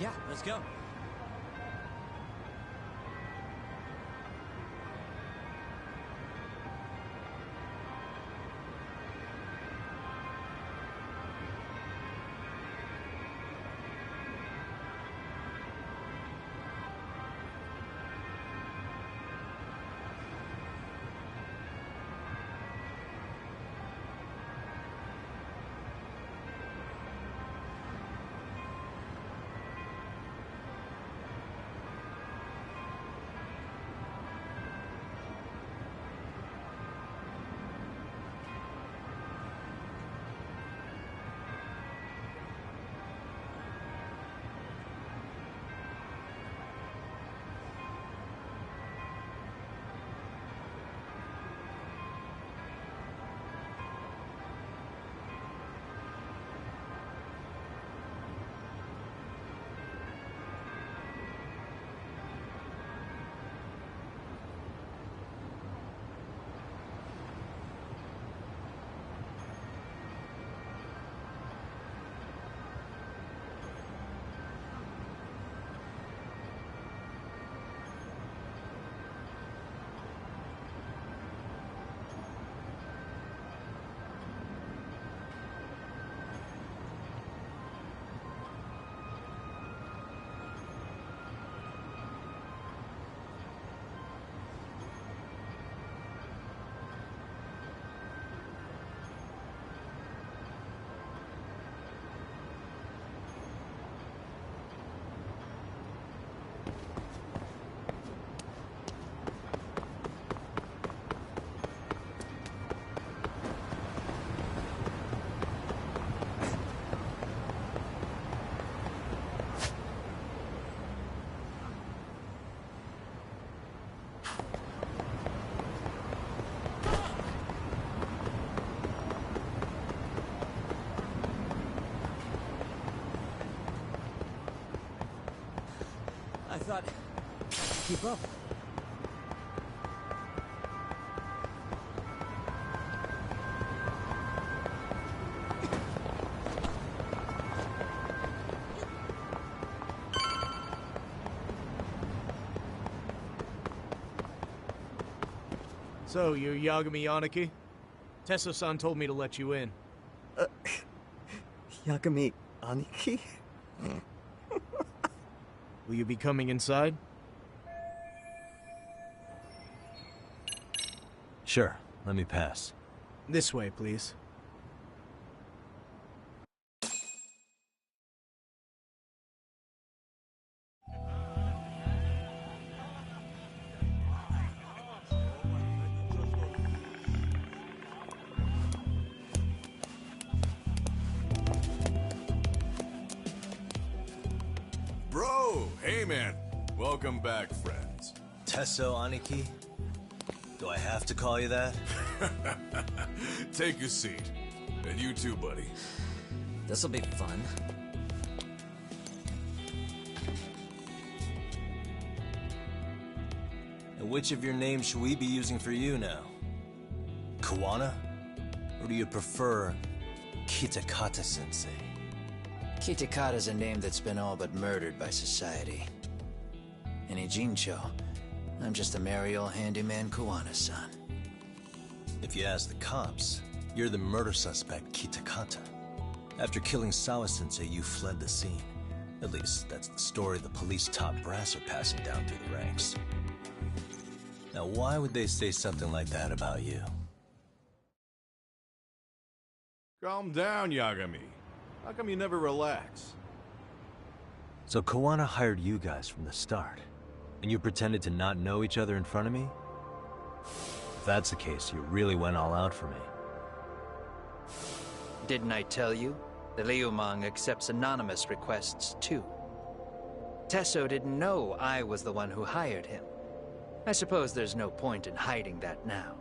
Yeah, let's go. I thought... keep up. So, you're Yagami Aniki? Tesso-san told me to let you in. Yagami Aniki? Will you be coming inside? Sure, let me pass. This way, please. Bro, hey man. Welcome back, friends. Tesso Aniki? Do I have to call you that? Take a seat. And you too, buddy. This'll be fun. And which of your names should we be using for you now? Kawana? Or do you prefer Kitakata-sensei? Kitakata's a name that's been all but murdered by society. And Ijincho, I'm just a merry old handyman Kawana-san. If you ask the cops, you're the murder suspect Kitakata. After killing Sawa-sensei, you fled the scene. At least, that's the story the police top brass are passing down through the ranks. Now, why would they say something like that about you? Calm down, Yagami. How come you never relax? So Kawana hired you guys from the start, and you pretended to not know each other in front of me? If that's the case, you really went all out for me. Didn't I tell you? The Liumang accepts anonymous requests, too. Tesso didn't know I was the one who hired him. I suppose there's no point in hiding that now.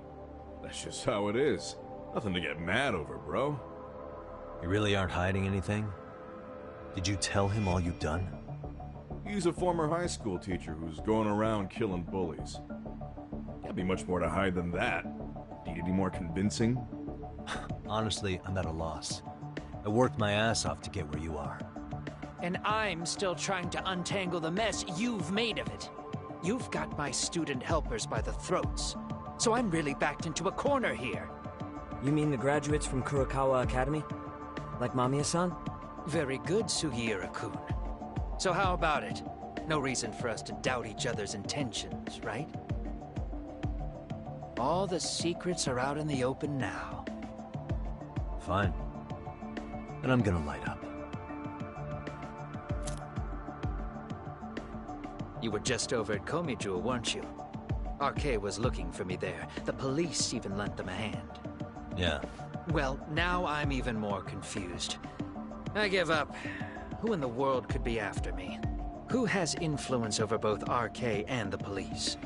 That's just how it is. Nothing to get mad over, bro. You really aren't hiding anything? Did you tell him all you've done? He's a former high school teacher who's going around killing bullies. Can't be much more to hide than that. Need any more convincing? Honestly, I'm at a loss. I worked my ass off to get where you are. And I'm still trying to untangle the mess you've made of it. You've got my student helpers by the throats. So I'm really backed into a corner here. You mean the graduates from Kurokawa Academy? Like Mamiya-san? Very good, Sugiura-kun. So how about it? No reason for us to doubt each other's intentions, right? All the secrets are out in the open now. Fine. And I'm gonna light up. You were just over at Komijou, weren't you? RK was looking for me there. The police even lent them a hand. Yeah. Well, now I'm even more confused. I give up. Who in the world could be after me? Who has influence over both RK and the police?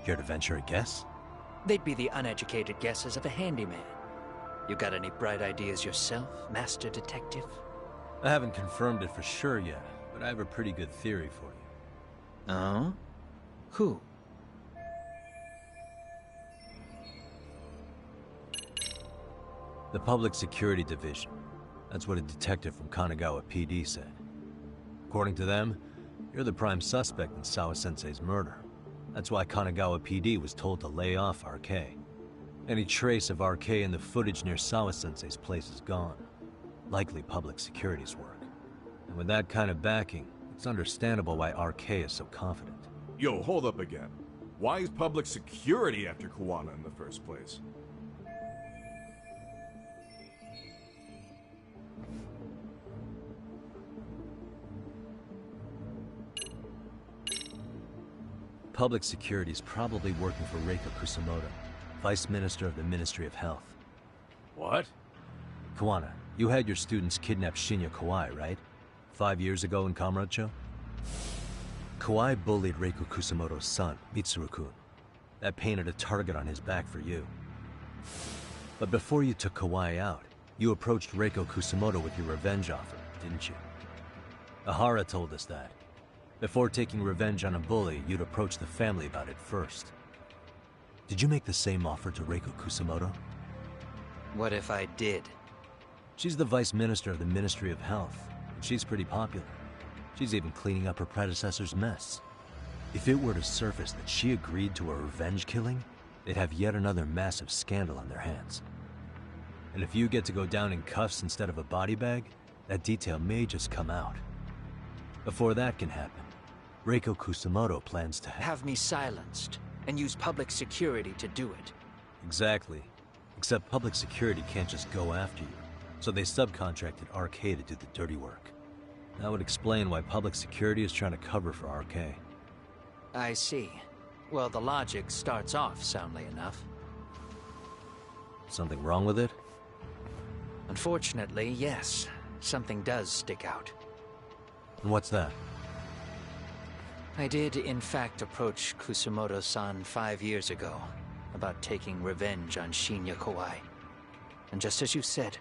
Care to venture a guess? They'd be the uneducated guesses of a handyman. You got any bright ideas yourself, Master Detective? I haven't confirmed it for sure yet, but I have a pretty good theory for you. Oh? Who? The Public Security Division. That's what a detective from Kanagawa PD said. According to them, you're the prime suspect in Sawa-sensei's murder. That's why Kanagawa PD was told to lay off RK. Any trace of RK in the footage near Sawa-sensei's place is gone. Likely public security's work. And with that kind of backing, it's understandable why RK is so confident. Yo, hold up again. Why is public security after Kuwana in the first place? Public security is probably working for Reiko Kusamoto, Vice Minister of the Ministry of Health. What? Kuwana, you had your students kidnap Shinya Kawai, right? 5 years ago in Kamurocho? Kawai bullied Reiko Kusamoto's son, Mitsuru-kun. That painted a target on his back for you. But before you took Kawai out, you approached Reiko Kusamoto with your revenge offer, didn't you? Ahara told us that. Before taking revenge on a bully, you'd approach the family about it first. Did you make the same offer to Reiko Kusamoto? What if I did? She's the Vice Minister of the Ministry of Health, and she's pretty popular. She's even cleaning up her predecessor's mess. If it were to surface that she agreed to a revenge killing, they'd have yet another massive scandal on their hands. And if you get to go down in cuffs instead of a body bag, that detail may just come out. Before that can happen, Reiko Kusamoto plans to Have me silenced, and use public security to do it. Exactly. Except public security can't just go after you, so they subcontracted RK to do the dirty work. That would explain why public security is trying to cover for RK. I see. Well, the logic starts off soundly enough. Something wrong with it? Unfortunately, yes. Something does stick out. And what's that? I did, in fact, approach Kusamoto-san 5 years ago about taking revenge on Shinya Kawai. And just as you said,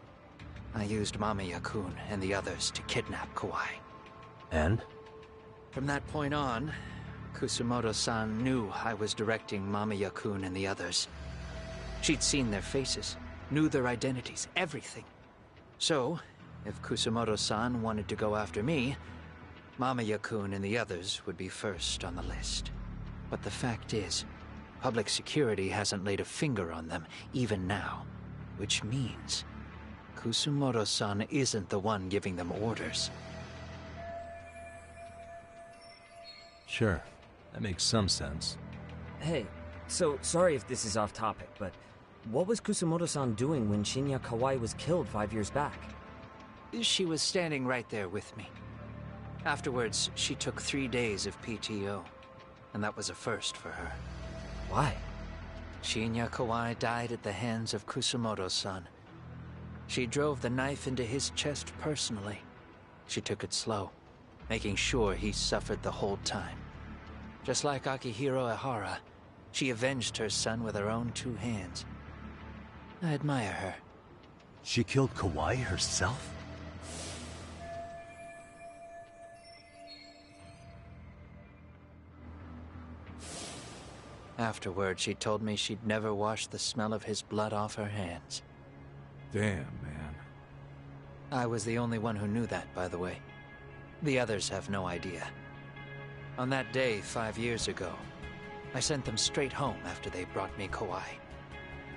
I used Mamiya-kun and the others to kidnap Kawai. And? From that point on, Kusamoto-san knew I was directing Mamiya-kun and the others. She'd seen their faces, knew their identities, everything. So, if Kusamoto-san wanted to go after me, Mamiya-kun and the others would be first on the list. But the fact is, public security hasn't laid a finger on them, even now. Which means, Kusamoto-san isn't the one giving them orders. Sure. That makes some sense. Hey, so sorry if this is off topic, but what was Kusamoto-san doing when Shinya Kawai was killed 5 years back? She was standing right there with me. Afterwards, she took 3 days of PTO, and that was a first for her. Why? Shinya Kawai died at the hands of Kusamoto-san. She drove the knife into his chest personally. She took it slow, making sure he suffered the whole time. Just like Akihiro Ehara, she avenged her son with her own 2 hands. I admire her. She killed Kawai herself? Afterward, she told me she'd never wash the smell of his blood off her hands. Damn, man. I was the only one who knew that, by the way. The others have no idea. On that day 5 years ago, I sent them straight home after they brought me Kawai.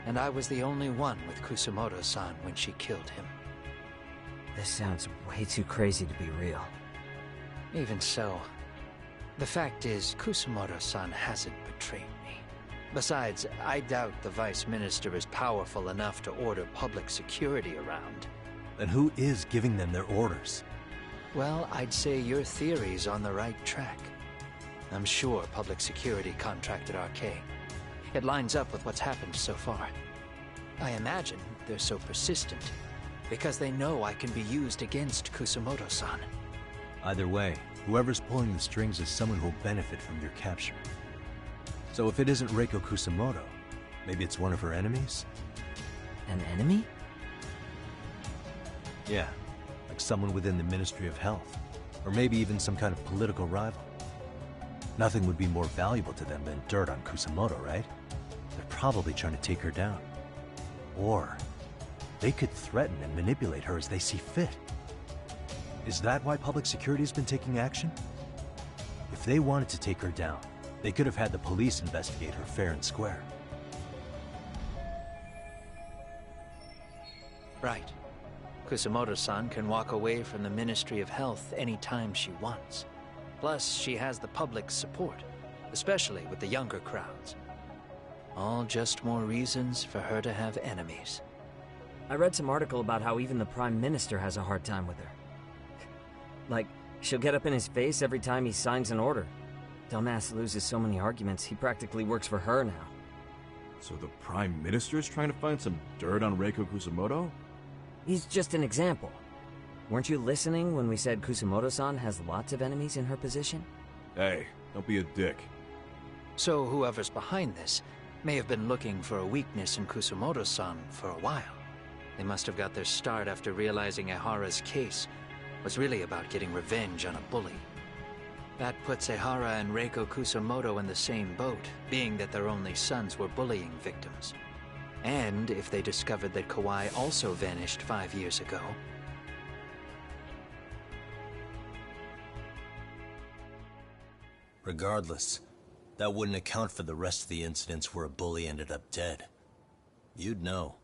And I was the only one with Kusumoto-san when she killed him. This sounds way too crazy to be real. Even so, the fact is, Kusumoto-san hasn't betrayed me. Besides, I doubt the Vice Minister is powerful enough to order public security around. Then who is giving them their orders? Well, I'd say your theory's on the right track. I'm sure public security contracted RK. It lines up with what's happened so far. I imagine they're so persistent because they know I can be used against Kusumoto-san. Either way, whoever's pulling the strings is someone who'll benefit from your capture. So if it isn't Reiko Kusumoto, maybe it's one of her enemies? An enemy? Yeah, like someone within the Ministry of Health. Or maybe even some kind of political rival. Nothing would be more valuable to them than dirt on Kusumoto, right? They're probably trying to take her down. Or they could threaten and manipulate her as they see fit. Is that why public security has been taking action? If they wanted to take her down, they could have had the police investigate her fair and square. Right. Kusumoto-san can walk away from the Ministry of Health anytime she wants. Plus, she has the public's support, especially with the younger crowds. All just more reasons for her to have enemies. I read some article about how even the Prime Minister has a hard time with her. Like, she'll get up in his face every time he signs an order. Dumbass loses so many arguments, he practically works for her now. So the Prime Minister's trying to find some dirt on Reiko Kusumoto? He's just an example. Weren't you listening when we said Kusumoto-san has lots of enemies in her position? Hey, don't be a dick. So whoever's behind this may have been looking for a weakness in Kusumoto-san for a while. They must have got their start after realizing Ehara's case was really about getting revenge on a bully. That puts Ehara and Reiko Kusumoto in the same boat, being that their only sons were bullying victims. And if they discovered that Kawai also vanished 5 years ago, regardless, that wouldn't account for the rest of the incidents where a bully ended up dead. You'd know.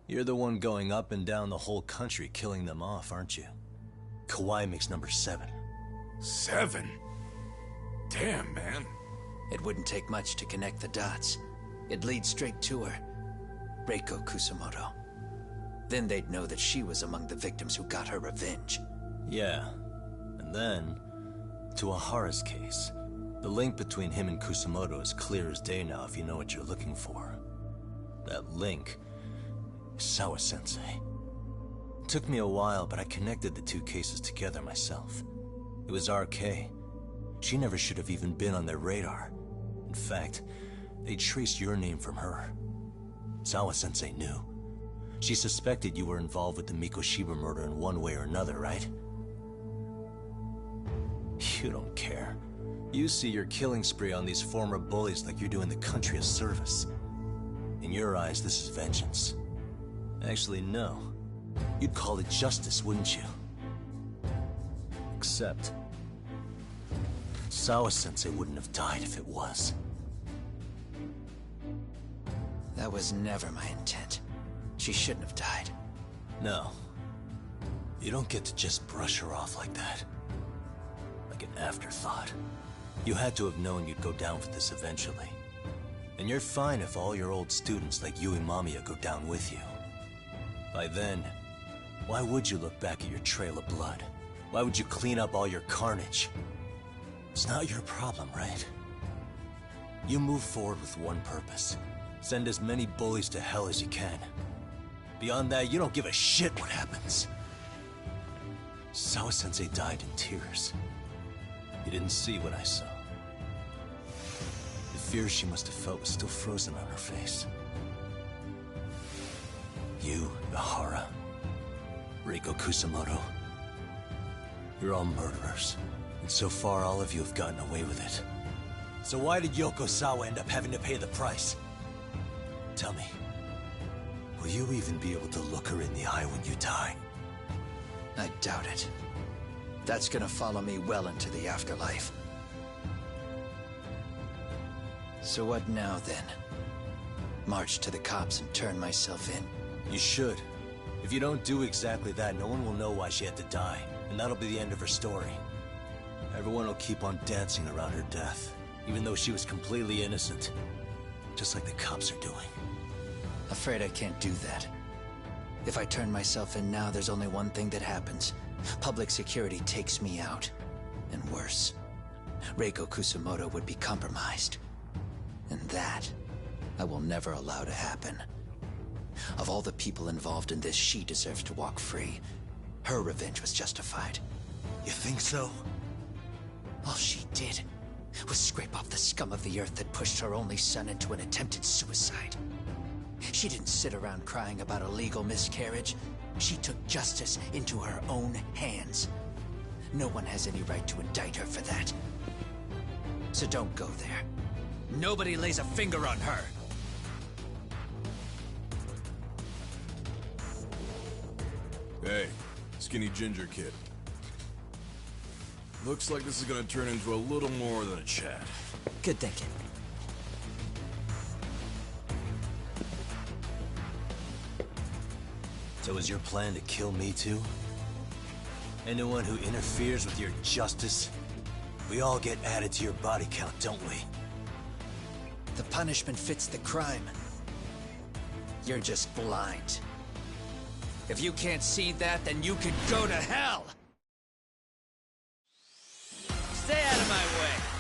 You're the one going up and down the whole country killing them off, aren't you? Kawai makes number 7. 7? Damn, man. it wouldn't take much to connect the dots. It'd lead straight to her. Reiko Kusumoto. Then they'd know that she was among the victims who got her revenge. Yeah. And then, to Ehara's case. The link between him and Kusumoto is clear as day now if you know what you're looking for. That link is Sawa-sensei. It took me a while, but I connected the two cases together myself. It was RK. She never should have even been on their radar. In fact, they traced your name from her. Sawa-sensei knew. She suspected you were involved with the Mikoshiba murder in one way or another, right? You don't care. You see your killing spree on these former bullies like you're doing the country a service. In your eyes, this is vengeance. Actually, no. You'd call it justice, wouldn't you? Except, Sawa-sensei wouldn't have died if it was. That was never my intent. She shouldn't have died. No. You don't get to just brush her off like that. Like an afterthought. You had to have known you'd go down for this eventually. And you're fine if all your old students like Yui Mamiya go down with you. By then, why would you look back at your trail of blood? Why would you clean up all your carnage? It's not your problem, right? You move forward with one purpose. Send as many bullies to hell as you can. Beyond that, you don't give a shit what happens. Sawa-sensei died in tears. You didn't see what I saw. The fear she must have felt was still frozen on her face. You, Ehara, Reiko Kusumoto, you're all murderers. And so far, all of you have gotten away with it. So why did Yoko Sawa end up having to pay the price? Tell me, will you even be able to look her in the eye when you die? I doubt it. That's gonna follow me well into the afterlife. So what now, then? March to the cops and turn myself in? You should. If you don't do exactly that, no one will know why she had to die, and that'll be the end of her story. Everyone will keep on dancing around her death, even though she was completely innocent. Just like the cops are doing. Afraid I can't do that. If I turn myself in now, there's only one thing that happens. Public security takes me out. And worse, Reiko Kusamoto would be compromised. And that, I will never allow to happen. Of all the people involved in this, she deserves to walk free. Her revenge was justified. You think so? All she did was scrape off the scum of the earth that pushed her only son into an attempted suicide. She didn't sit around crying about a legal miscarriage. She took justice into her own hands. No one has any right to indict her for that. So don't go there. Nobody lays a finger on her. Hey, skinny ginger kid. Looks like this is gonna turn into a little more than a chat. Good thinking. So is your plan to kill me too? Anyone who interferes with your justice? We all get added to your body count, don't we? The punishment fits the crime. You're just blind. If you can't see that, then you can go to hell! Stay out of my way!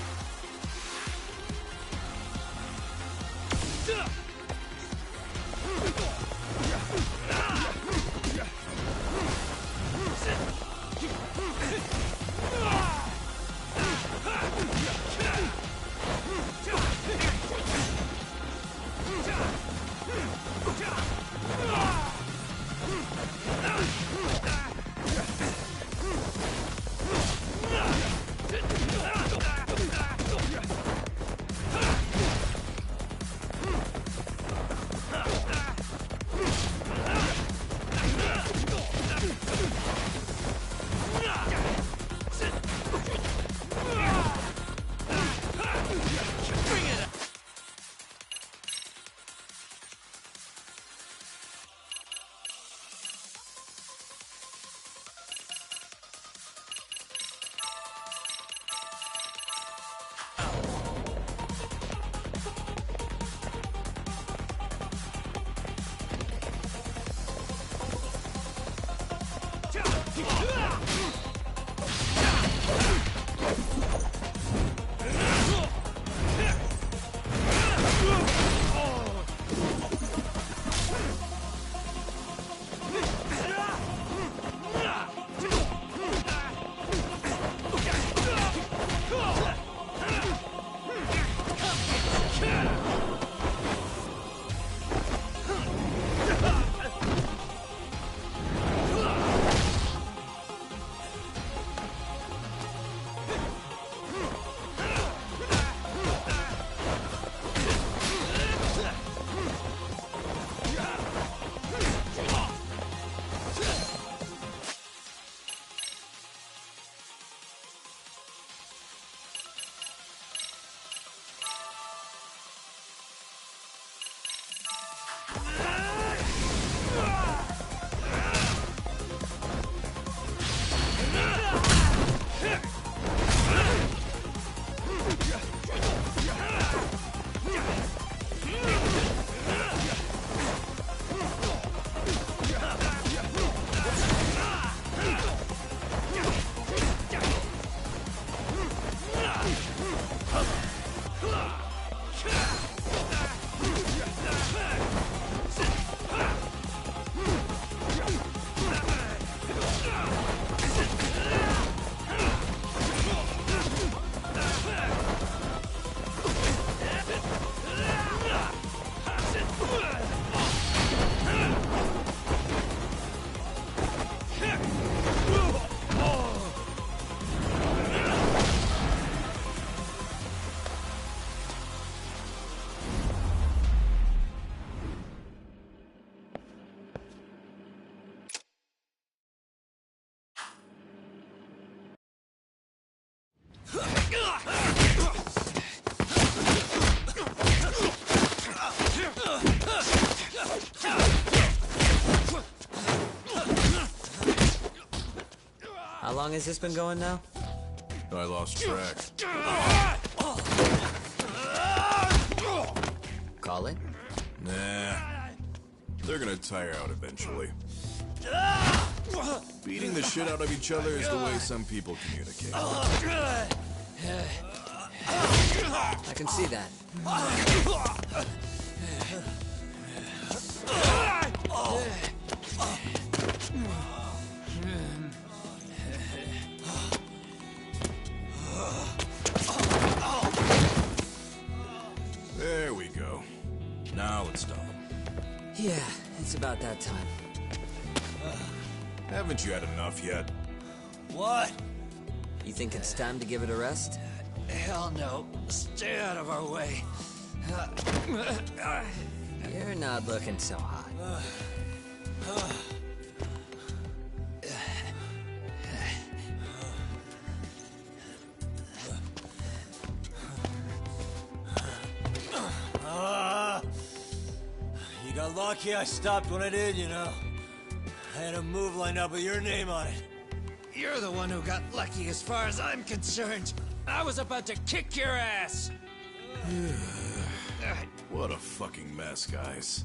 long has this been going now? I lost track. Call it? Nah. They're gonna tire out eventually. Beating the shit out of each other is the way some people communicate. I can see that. There we go. Now let's stop them. Yeah, it's about that time. Haven't you had enough yet? What? You think it's time to give it a rest? Hell no. Stay out of our way. You're not looking so hot. You got lucky I stopped when I did, you know. I had a move lined up with your name on it. You're the one who got lucky as far as I'm concerned. I was about to kick your ass. What a fucking mess, guys.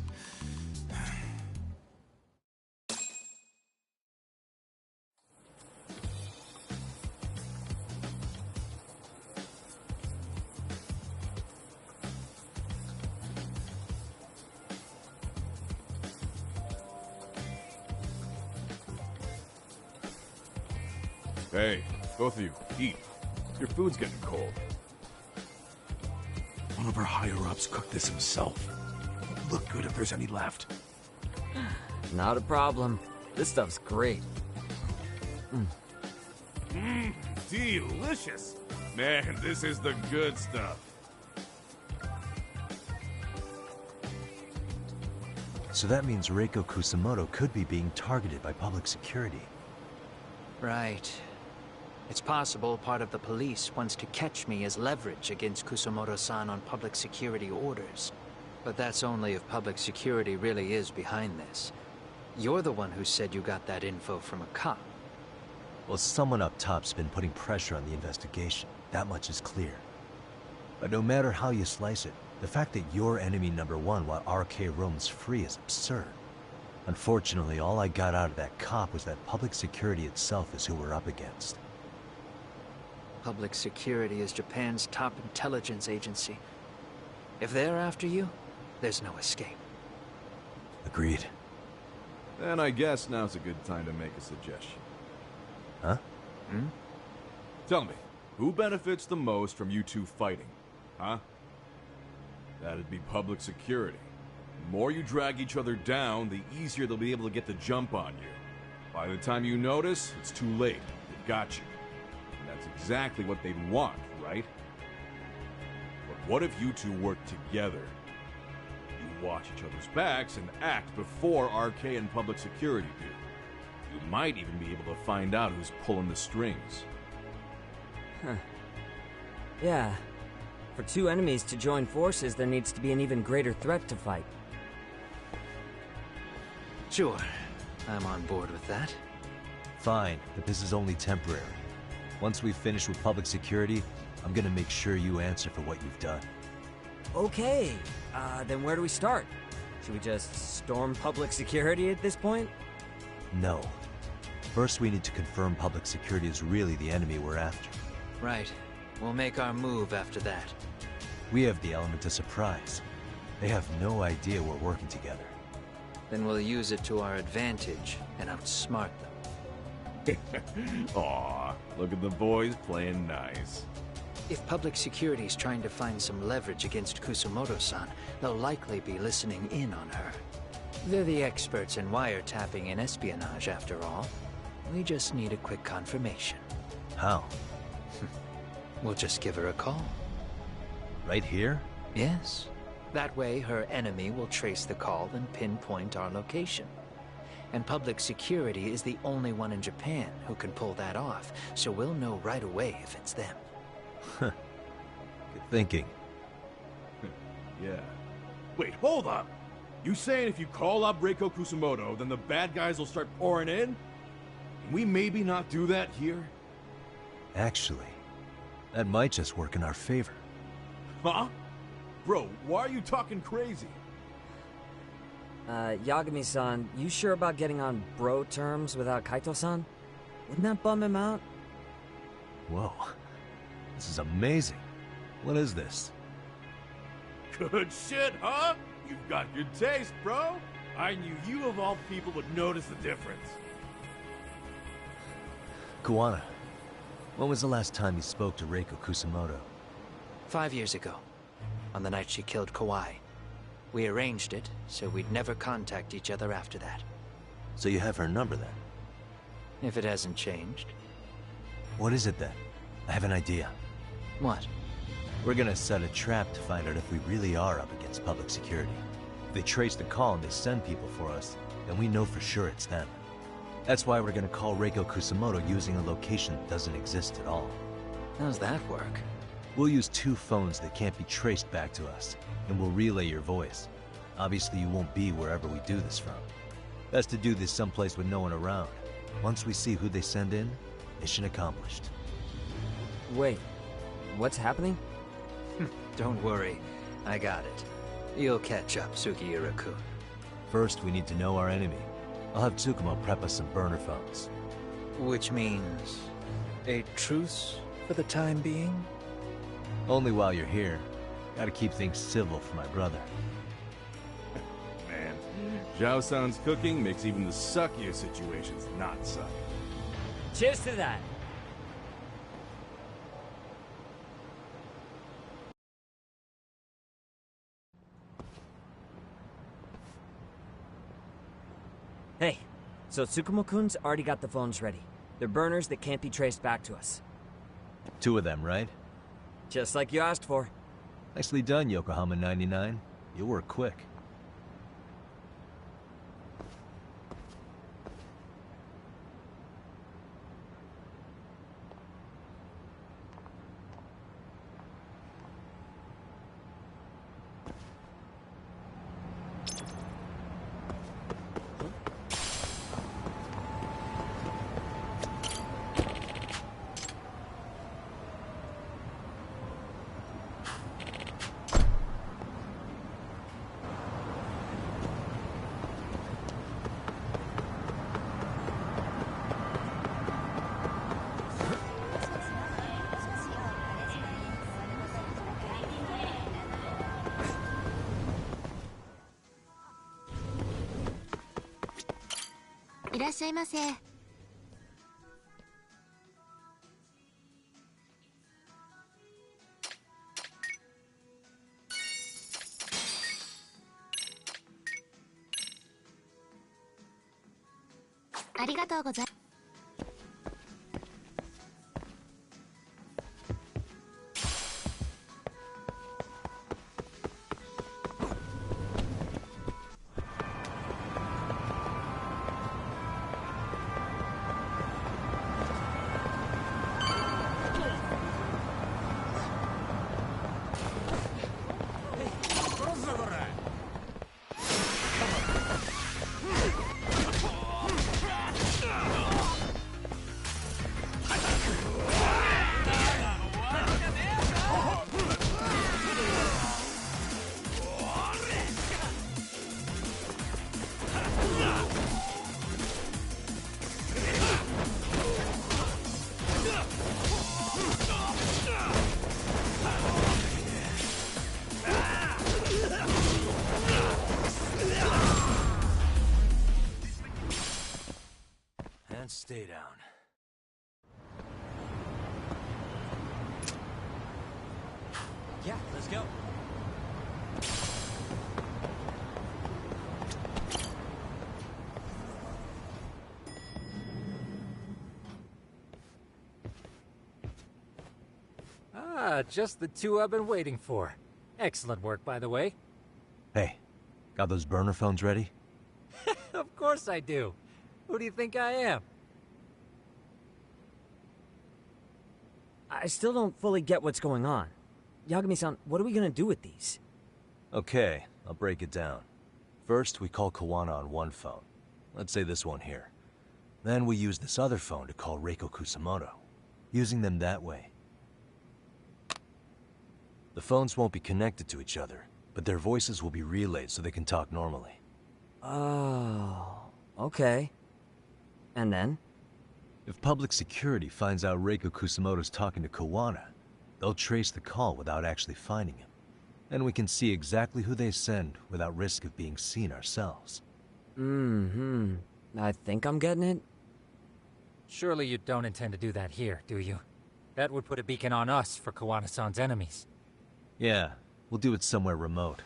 Hey, both of you, eat. Your food's getting cold. One of our higher-ups cooked this himself. Won't look good if there's any left. Not a problem. This stuff's great. Delicious! Man, this is the good stuff. So that means Reiko Kusamoto could be being targeted by public security. Right. It's possible part of the police wants to catch me as leverage against Kusamoto-san on public security orders. But that's only if public security really is behind this. You're the one who said you got that info from a cop. Well, someone up top's been putting pressure on the investigation. That much is clear. But no matter how you slice it, the fact that you're enemy number one while RK roams free is absurd. Unfortunately, all I got out of that cop was that public security itself is who we're up against. Public security is Japan's top intelligence agency. If they're after you, there's no escape. Agreed. Then I guess now's a good time to make a suggestion. Huh? Tell me, who benefits the most from you two fighting? Huh? That'd be public security. The more you drag each other down, the easier they'll be able to get the jump on you. By the time you notice, it's too late. They've got you. And that's exactly what they'd want, right? But what if you two work together? You watch each other's backs and act before RK and public security do. You might even be able to find out who's pulling the strings. Huh. Yeah. For two enemies to join forces, there needs to be an even greater threat to fight. Sure. I'm on board with that. Fine, but this is only temporary. Once we finish with public security, I'm gonna make sure you answer for what you've done. Okay. Then where do we start? Should we just storm public security at this point? No. First, we need to confirm public security is really the enemy we're after. Right. We'll make our move after that. We have the element of surprise. They have no idea we're working together. Then we'll use it to our advantage and outsmart them. Aw, look at the boys playing nice. If public security's trying to find some leverage against Kusamoto-san, they'll likely be listening in on her. They're the experts in wiretapping and espionage, after all. We just need a quick confirmation. How? We'll just give her a call. Right here? Yes. That way, her enemy will trace the call and pinpoint our location. And public security is the only one in Japan who can pull that off, so we'll know right away if it's them. Good thinking. Yeah. Wait, hold up! You saying if you call up Reiko Kusamoto, then the bad guys will start pouring in? Can we maybe not do that here? Actually, that might just work in our favor. Huh? Bro, why are you talking crazy? Yagami-san, you sure about getting on bro terms without Kaito-san? Wouldn't that bum him out? Whoa. This is amazing. What is this? Good shit, huh? You've got good taste, bro. I knew you of all people would notice the difference. Kuwana, when was the last time you spoke to Reiko Kusamoto? 5 years ago, on the night she killed Kawai. We arranged it, so we'd never contact each other after that. So you have her number then? If it hasn't changed. What is it then? I have an idea. What? We're gonna set a trap to find out if we really are up against public security. If they trace the call and they send people for us, then we know for sure it's them. That's why we're gonna call Reiko Kusamoto using a location that doesn't exist at all. How's that work? We'll use 2 phones that can't be traced back to us, and we'll relay your voice. Obviously you won't be wherever we do this from. Best to do this someplace with no one around. Once we see who they send in, mission accomplished. Wait, what's happening? Don't worry, I got it. You'll catch up, Sugiura-kun. First, we need to know our enemy. I'll have Tsukumo prep us some burner phones. Which means a truce for the time being? Only while you're here. Gotta keep things civil for my brother. Man, Zhao-san's cooking makes even the suckiest situations not suck. Cheers to that! Hey, so Tsukumo-kun's already got the phones ready. They're burners that can't be traced back to us. 2 of them, right? Just like you asked for. Nicely done, Yokohama 99. You'll work quick.いらっしゃいませ。ありがとうございます。Stay down. Yeah, let's go. Ah, just the 2 I've been waiting for. Excellent work, by the way. Hey, got those burner phones ready? Of course I do. Who do you think I am? I still don't fully get what's going on. Yagami-san, what are we gonna do with these? Okay, I'll break it down. First, we call Kuwana on one phone. Let's say this one here. Then we use this other phone to call Reiko Kusamoto, using them that way. The phones won't be connected to each other, but their voices will be relayed so they can talk normally. Oh, okay. And then? If public security finds out Reiko Kusamoto's talking to Kawana, they'll trace the call without actually finding him. And we can see exactly who they send without risk of being seen ourselves. I think I'm getting it. Surely you don't intend to do that here, do you? That would put a beacon on us for Kawana-san's enemies. Yeah, we'll do it somewhere remote.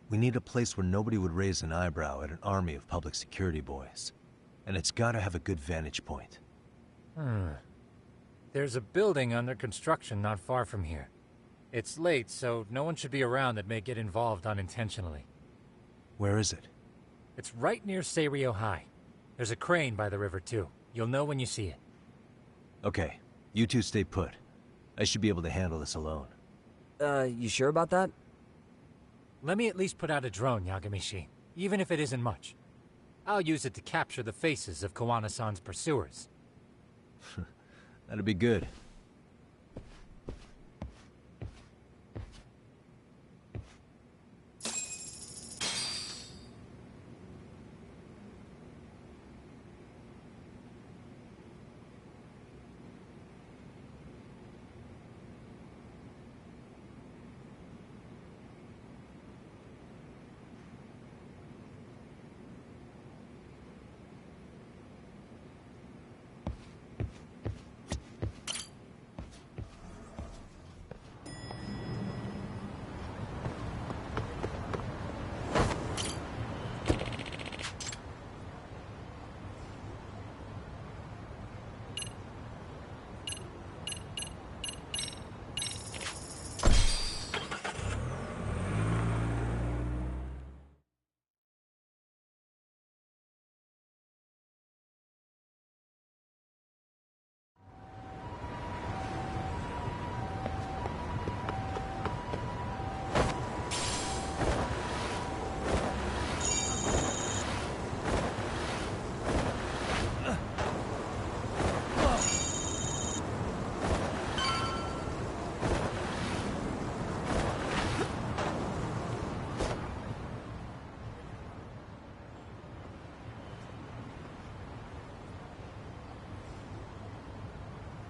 We need a place where nobody would raise an eyebrow at an army of public security boys. And it's gotta have a good vantage point. There's a building under construction not far from here. It's late, so no one should be around that may get involved unintentionally. Where is it? It's right near Seiryo High. There's a crane by the river, too. You'll know when you see it. Okay, you two stay put. I should be able to handle this alone. You sure about that? Let me at least put out a drone, Yagamishi, even if it isn't much. I'll use it to capture the faces of Kawana-san's pursuers. That'd be good.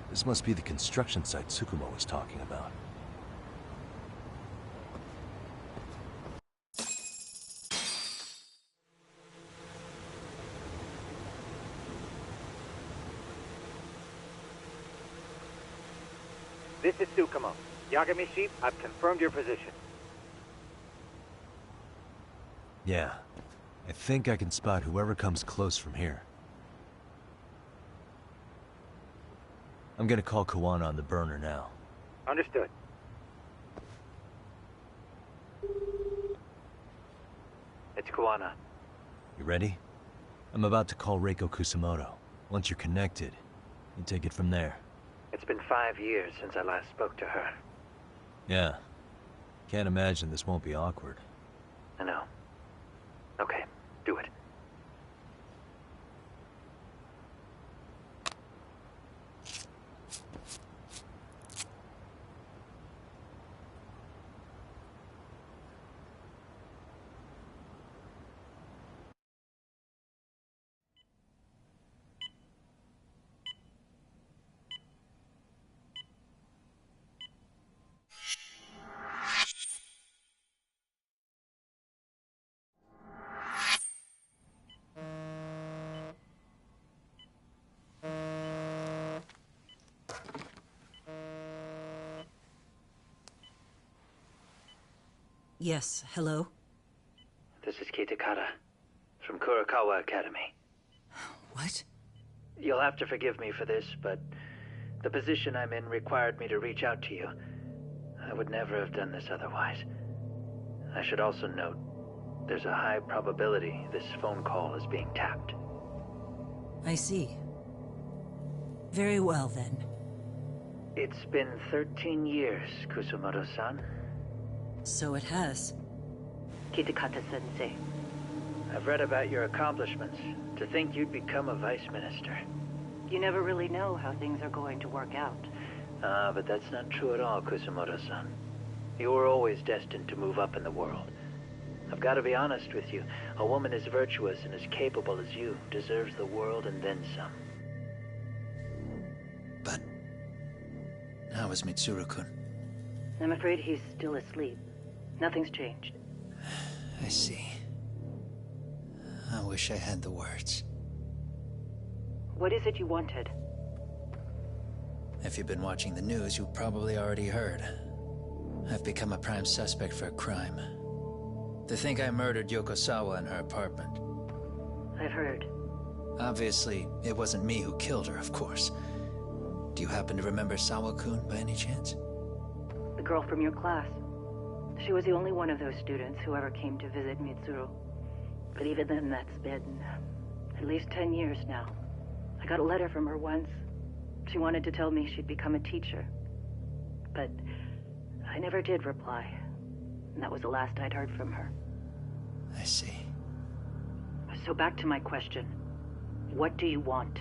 This must be the construction site Tsukumo was talking about. This is Tsukumo. Yagamishi, I've confirmed your position. Yeah. I think I can spot whoever comes close from here. I'm gonna call Kawana on the burner now. Understood. It's Kawana. You ready? I'm about to call Reiko Kusamoto. Once you're connected, you take it from there. It's been 5 years since I last spoke to her. Yeah. Can't imagine this won't be awkward. I know. Okay, do it. Yes, hello? This is Kitakata, from Kurakawa Academy. What? You'll have to forgive me for this, but the position I'm in required me to reach out to you. I would never have done this otherwise. I should also note, there's a high probability this phone call is being tapped. I see. Very well, then. It's been 13 years, Kusamoto-san. So it has. Kitakata-sensei. I've read about your accomplishments. To think you'd become a vice minister. You never really know how things are going to work out. But that's not true at all, Kusamoto-san. You were always destined to move up in the world. I've got to be honest with you. A woman as virtuous and as capable as you deserves the world and then some. But how is Mitsuru-kun? I'm afraid he's still asleep. Nothing's changed. I see. I wish I had the words. What is it you wanted? If you've been watching the news, you've probably already heard. I've become a prime suspect for a crime. They think I murdered Yokosawa in her apartment. I've heard. Obviously, it wasn't me who killed her, of course. Do you happen to remember Sawa-kun by any chance? The girl from your class. She was the only one of those students who ever came to visit Mitsuru. But even then, that's been at least 10 years now. I got a letter from her once. She wanted to tell me she'd become a teacher. But I never did reply. And that was the last I'd heard from her. I see. So back to my question. What do you want?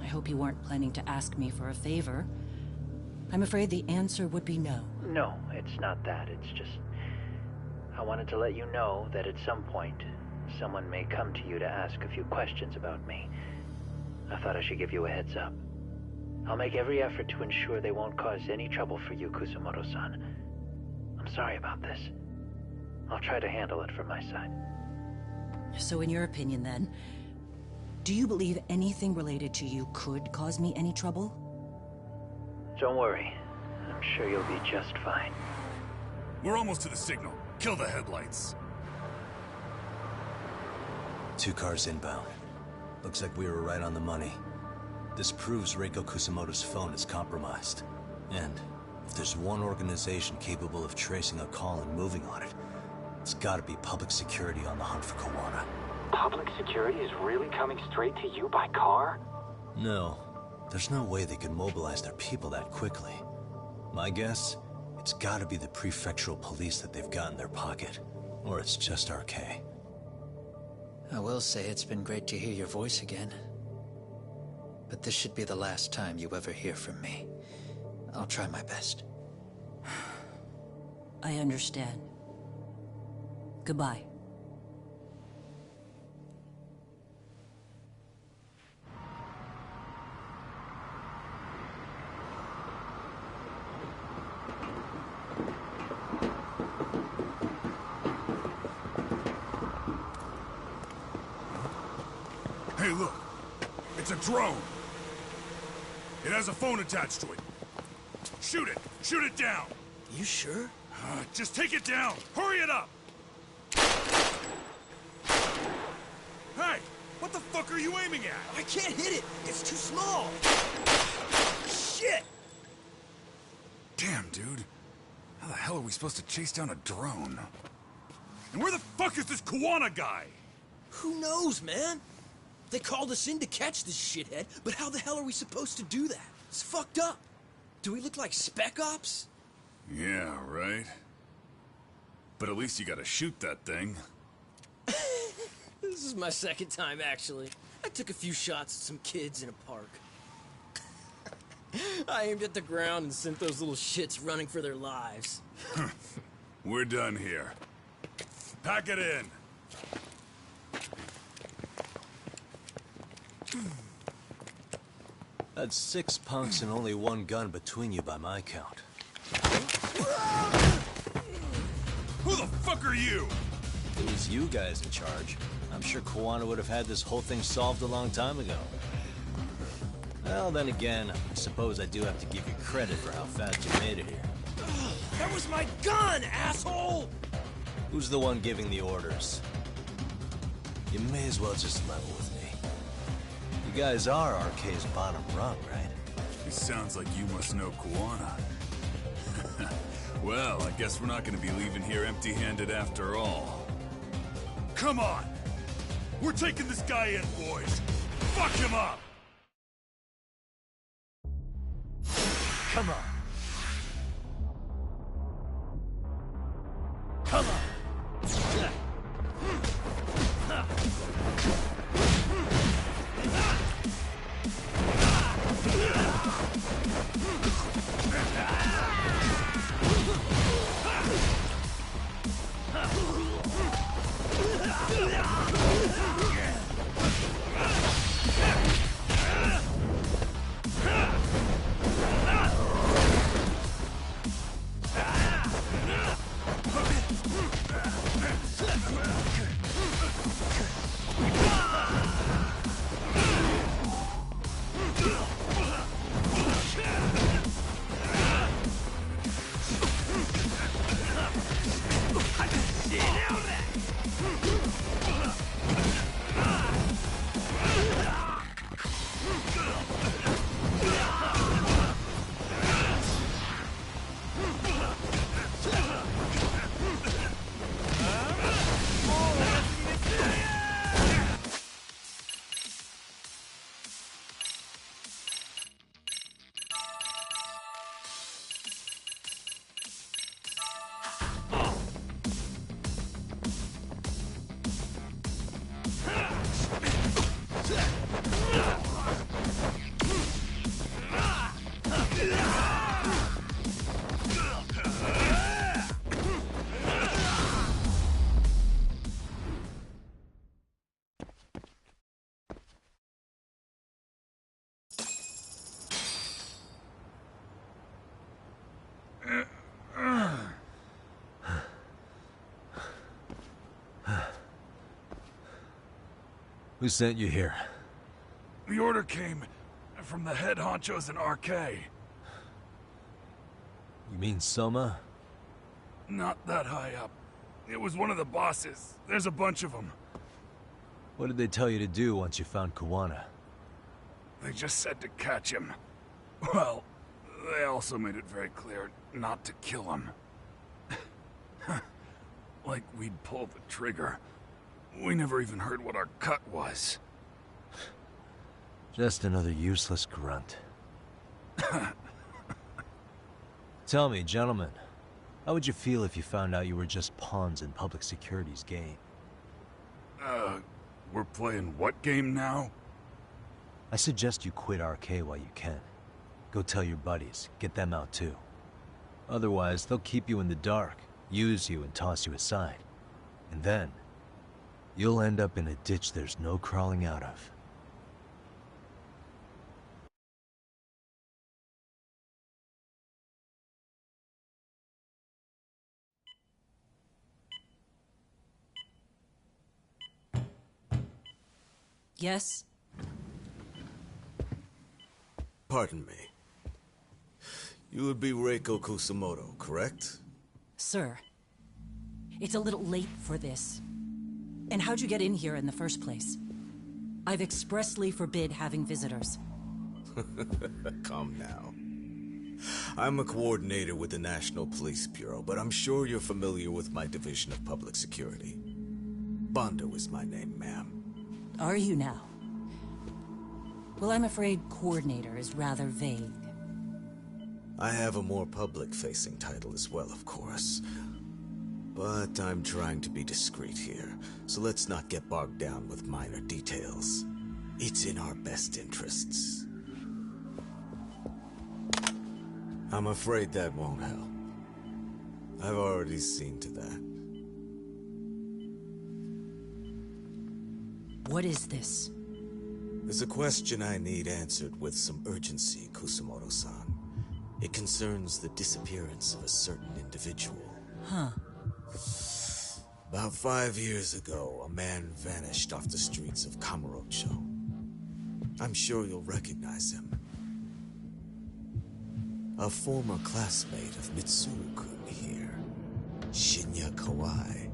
I hope you weren't planning to ask me for a favor. I'm afraid the answer would be no. No, it's not that. It's just... I wanted to let you know that at some point, someone may come to you to ask a few questions about me. I thought I should give you a heads up. I'll make every effort to ensure they won't cause any trouble for you, Kusamoto-san. I'm sorry about this. I'll try to handle it from my side. So in your opinion, then, do you believe anything related to you could cause me any trouble? Don't worry. I'm sure you'll be just fine. We're almost to the signal. Kill the headlights. 2 cars inbound. Looks like we were right on the money. This proves Reiko Kusamoto's phone is compromised. And if there's one organization capable of tracing a call and moving on it, it's gotta be public security on the hunt for Kawana. Public security is really coming straight to you by car? No. There's no way they could mobilize their people that quickly. My guess, it's gotta be the prefectural police that they've got in their pocket. Or it's just RK. I will say it's been great to hear your voice again. But this should be the last time you ever hear from me. I'll try my best. I understand. Goodbye. Hey, look. It's a drone. It has a phone attached to it. Shoot it! Shoot it down! You sure? Just take it down! Hurry it up! Hey! What the fuck are you aiming at? I can't hit it! It's too small! Shit! Damn, dude. How the hell are we supposed to chase down a drone? And where the fuck is this Kawana guy? Who knows, man? They called us in to catch this shithead, but how the hell are we supposed to do that? It's fucked up. Do we look like Spec Ops? Yeah, right. But at least you gotta shoot that thing. This is my second time, actually. I took a few shots at some kids in a park. I aimed at the ground and sent those little shits running for their lives. We're done here. Pack it in. That's 6 punks and only 1 gun between you by my count. Who the fuck are you? If it was you guys in charge, I'm sure Kawana would have had this whole thing solved a long time ago. Well, then again, I suppose I do have to give you credit for how fast you made it here. That was my gun, asshole! Who's the one giving the orders? You may as well just level with me. You guys are RK's bottom rung, right? It sounds like you must know Kawana. Well, I guess we're not gonna be leaving here empty-handed after all. Come on! We're taking this guy in, boys! Fuck him up! Come on. Come on. Who sent you here? The order came from the head honchos in RK. You mean Soma? Not that high up. It was one of the bosses. There's a bunch of them. What did they tell you to do once you found Kuwana? They just said to catch him. Well, they also made it very clear not to kill him. Like we'd pull the trigger. We never even heard what our cut was. Just another useless grunt. Tell me, gentlemen, how would you feel if you found out you were just pawns in public security's game? We're playing what game now? I suggest you quit RK while you can. Go tell your buddies, get them out too. Otherwise, they'll keep you in the dark, use you and toss you aside. And then, you'll end up in a ditch there's no crawling out of. Yes? Pardon me. You would be Reiko Kusamoto, correct? Sir, it's a little late for this. And how'd you get in here in the first place? I've expressly forbid having visitors. Calm now. I'm a coordinator with the National Police Bureau, but I'm sure you're familiar with my Division of Public Security. Bondo is my name, ma'am. Are you now? Well, I'm afraid coordinator is rather vague. I have a more public-facing title as well, of course. But I'm trying to be discreet here, so let's not get bogged down with minor details. It's in our best interests. I'm afraid that won't help. I've already seen to that. What is this? There's a question I need answered with some urgency, Kusamoto-san. It concerns the disappearance of a certain individual. Huh. About 5 years ago, a man vanished off the streets of Kamurocho. I'm sure you'll recognize him. A former classmate of Mitsuru-kun here, Shinya Kawai.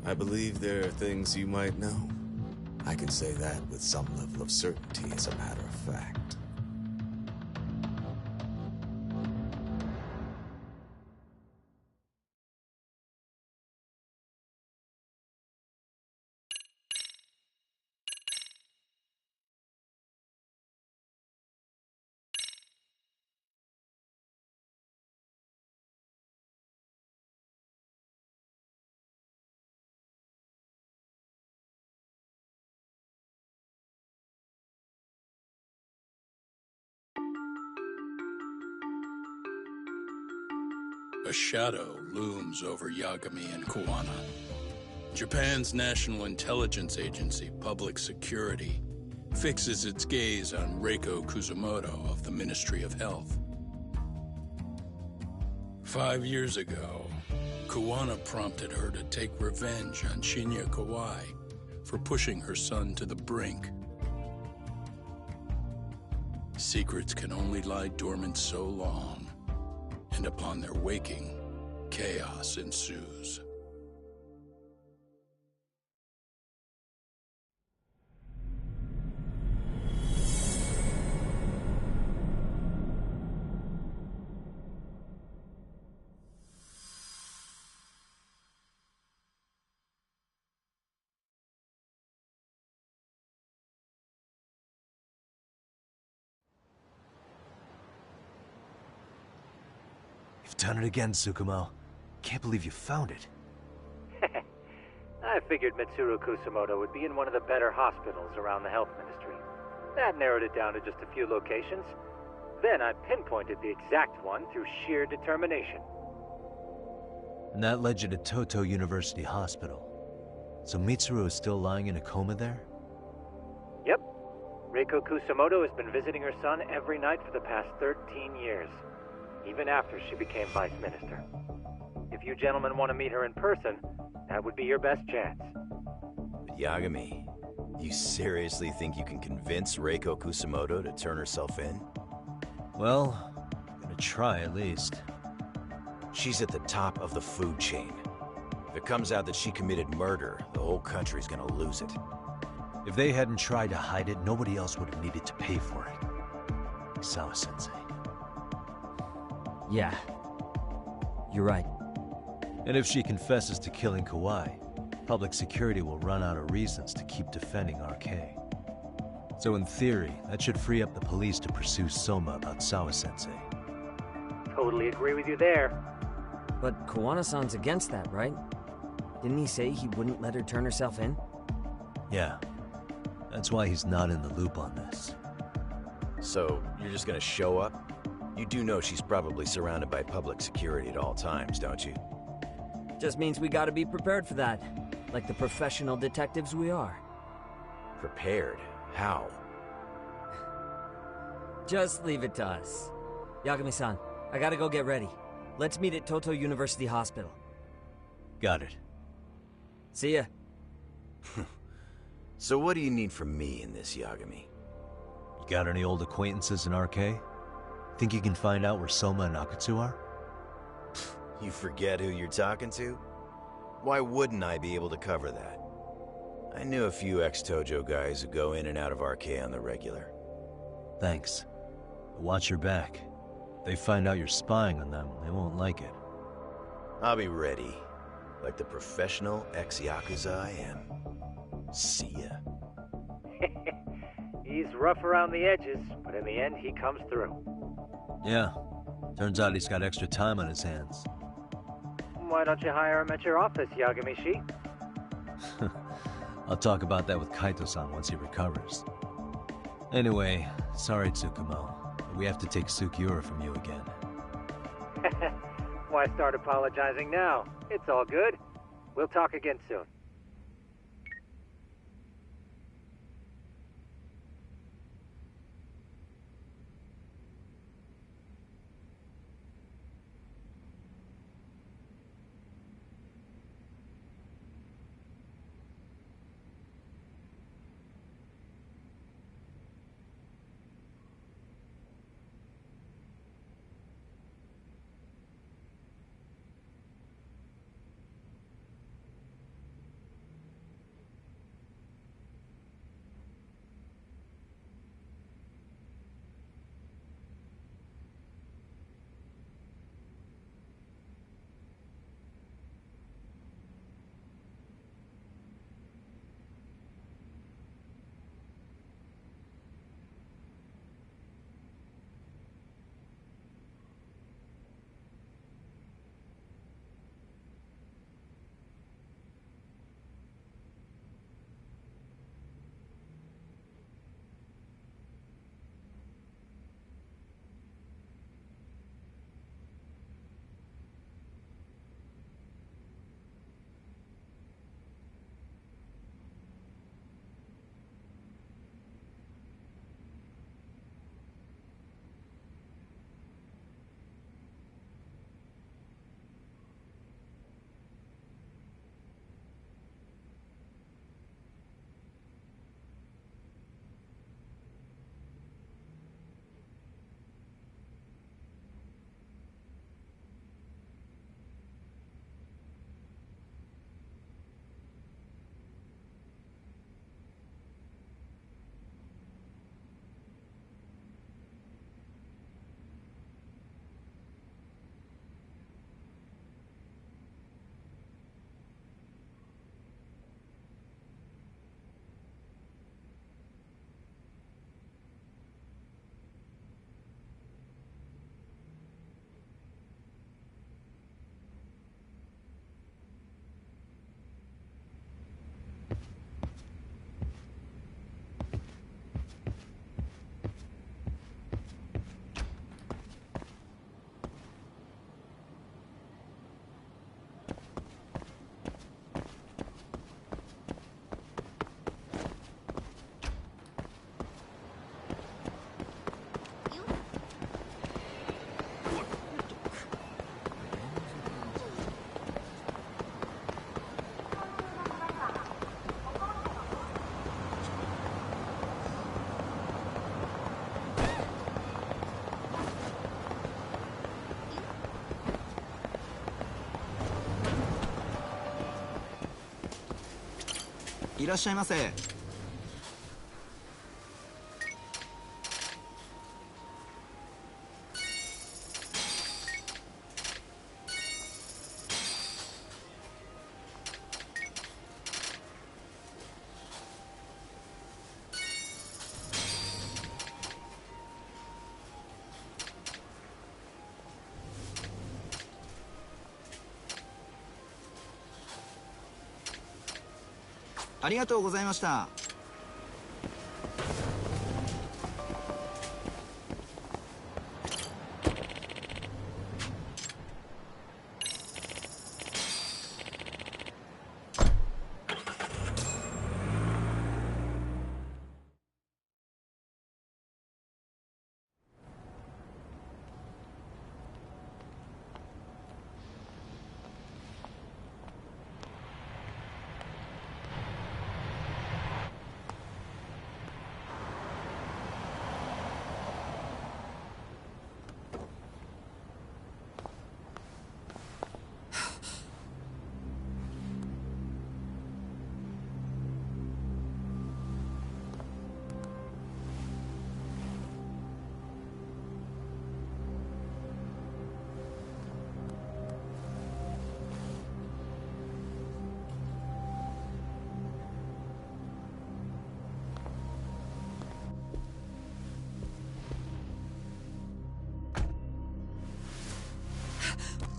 I believe there are things you might know. I can say that with some level of certainty, as a matter of fact. A shadow looms over Yagami and Kuwana. Japan's National Intelligence Agency, Public Security, fixes its gaze on Reiko Kusamoto of the Ministry of Health. 5 years ago, Kuwana prompted her to take revenge on Shinya Kawai for pushing her son to the brink. Secrets can only lie dormant so long. And upon their waking, chaos ensues. You've done it again, Tsukumo. Can't believe you found it. I figured Mitsuru Kusamoto would be in one of the better hospitals around the health ministry. That narrowed it down to just a few locations. Then I pinpointed the exact one through sheer determination. And that led you to Toto University Hospital. So Mitsuru is still lying in a coma there? Yep. Reiko Kusamoto has been visiting her son every night for the past 13 years. Even after she became vice minister. If you gentlemen want to meet her in person, that would be your best chance. Yagami, you seriously think you can convince Reiko Kusamoto to turn herself in? Well, I'm gonna try at least. She's at the top of the food chain. If it comes out that she committed murder, the whole country's gonna lose it. If they hadn't tried to hide it, nobody else would have needed to pay for it. Sawa-sensei. Yeah. You're right. And if she confesses to killing Kawhi, public security will run out of reasons to keep defending RK. So in theory, that should free up the police to pursue Soma about Sawa-sensei. Totally agree with you there. But Kawana-san's against that, right? Didn't he say he wouldn't let her turn herself in? Yeah. That's why he's not in the loop on this. So, you're just gonna show up? You do know she's probably surrounded by public security at all times, don't you? Just means we gotta be prepared for that. Like the professional detectives we are. Prepared? How? Just leave it to us. Yagami-san, I gotta go get ready. Let's meet at Toto University Hospital. Got it. See ya. So what do you need from me in this, Yagami? You got any old acquaintances in RK? Think you can find out where Soma and Akatsu are? You forget who you're talking to? Why wouldn't I be able to cover that? I knew a few ex-Tojo guys who go in and out of RK on the regular. Thanks. Watch your back. If they find out you're spying on them, they won't like it. I'll be ready. Like the professional ex-Yakuza I am. See ya. He's rough around the edges, but in the end, he comes through. Yeah. Turns out he's got extra time on his hands. Why don't you hire him at your office, Yagami-shi? I'll talk about that with Kaito-san once he recovers. Anyway, sorry Tsukumo, but we have to take Sukiura from you again. Why start apologizing now? It's all good. We'll talk again soon. いらっしゃいませ。ありがとうございました。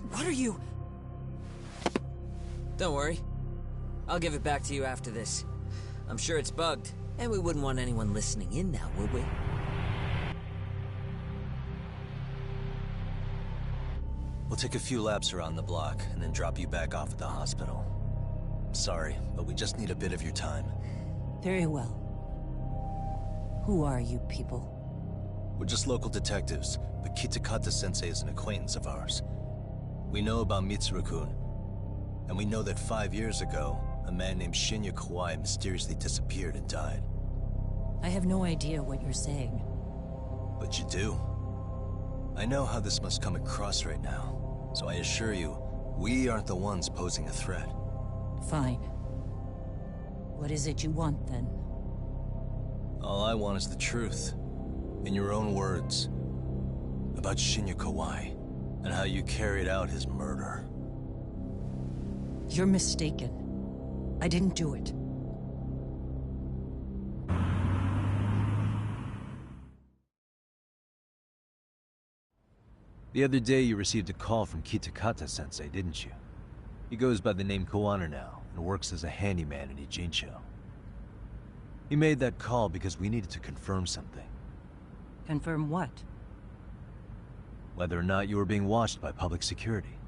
What are you? Don't worry. I'll give it back to you after this. I'm sure it's bugged, and we wouldn't want anyone listening in now, would we? We'll take a few laps around the block, and then drop you back off at the hospital. Sorry, but we just need a bit of your time. Very well. Who are you people? We're just local detectives, but Kitakata-sensei is an acquaintance of ours. We know about Mitsuru-kun, and we know that 5 years ago, a man named Shinya Kawai mysteriously disappeared and died. I have no idea what you're saying. But you do. I know how this must come across right now, so I assure you, we aren't the ones posing a threat. Fine. What is it you want, then? All I want is the truth. In your own words. About Shinya Kawai. And how you carried out his murder. You're mistaken. I didn't do it. The other day you received a call from Kitakata-sensei, didn't you? He goes by the name Kawana now, and works as a handyman in Ijincho. He made that call because we needed to confirm something. Confirm what? Whether or not you were being watched by public security.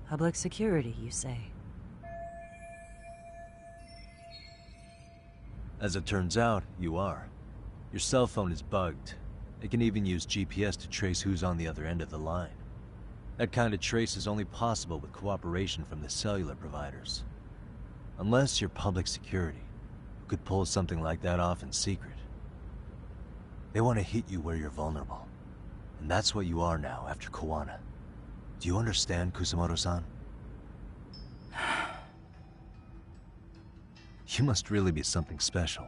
Public security, you say? As it turns out, you are. Your cell phone is bugged. It can even use GPS to trace who's on the other end of the line. That kind of trace is only possible with cooperation from the cellular providers. Unless you're public security, who could pull something like that off in secret. They want to hit you where you're vulnerable. And that's what you are now after Kawana. Do you understand, Kusamoto-san? You must really be something special.